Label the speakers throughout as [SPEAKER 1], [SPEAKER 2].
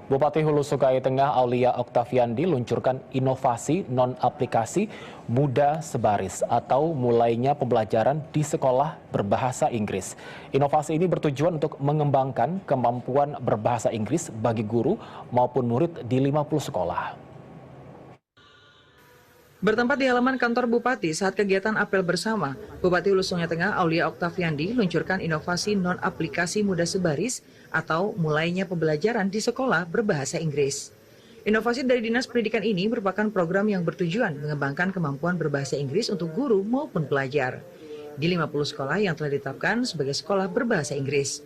[SPEAKER 1] Bupati Hulu Sungai Tengah Aulia Oktaviandi luncurkan inovasi non-aplikasi Muda Sebaris atau mulainya pembelajaran di sekolah berbahasa Inggris. Inovasi ini bertujuan untuk mengembangkan kemampuan berbahasa Inggris bagi guru maupun murid di 50 sekolah.
[SPEAKER 2] Bertempat di halaman kantor Bupati saat kegiatan apel bersama, Bupati Hulu Sungai Tengah Aulia Oktaviandi luncurkan inovasi non-aplikasi Muda Sebaris atau mulainya pembelajaran di sekolah berbahasa Inggris. Inovasi dari Dinas Pendidikan ini merupakan program yang bertujuan mengembangkan kemampuan berbahasa Inggris untuk guru maupun pelajar di 50 sekolah yang telah ditetapkan sebagai sekolah berbahasa Inggris.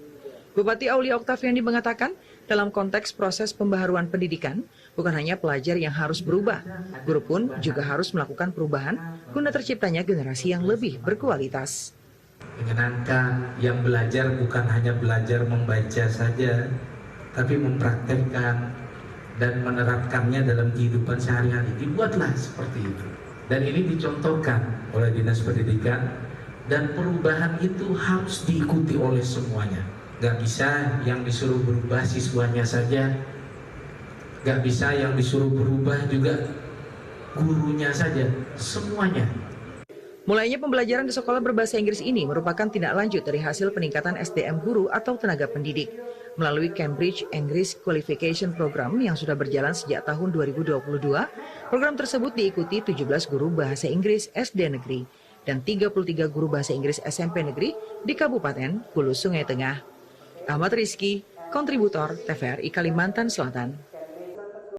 [SPEAKER 2] Bupati Aulia Oktaviandi mengatakan, dalam konteks proses pembaharuan pendidikan, bukan hanya pelajar yang harus berubah, guru pun juga harus melakukan perubahan guna terciptanya generasi yang lebih berkualitas.
[SPEAKER 3] Menyenangkan, yang belajar bukan hanya belajar membaca saja, tapi mempraktekkan dan menerapkannya dalam kehidupan sehari-hari. Dibuatlah seperti itu. Dan ini dicontohkan oleh Dinas Pendidikan, dan perubahan itu harus diikuti oleh semuanya. Gak bisa yang disuruh berubah siswanya saja, gak bisa yang disuruh berubah juga gurunya saja, semuanya.
[SPEAKER 2] Mulainya pembelajaran di sekolah berbahasa Inggris ini merupakan tindak lanjut dari hasil peningkatan SDM guru atau tenaga pendidik melalui Cambridge English Qualification Program yang sudah berjalan sejak tahun 2022. Program tersebut diikuti 17 guru bahasa Inggris SD negeri dan 33 guru bahasa Inggris SMP negeri di Kabupaten Hulu Sungai Tengah. Ahmad Rizky, kontributor TVRI Kalimantan Selatan.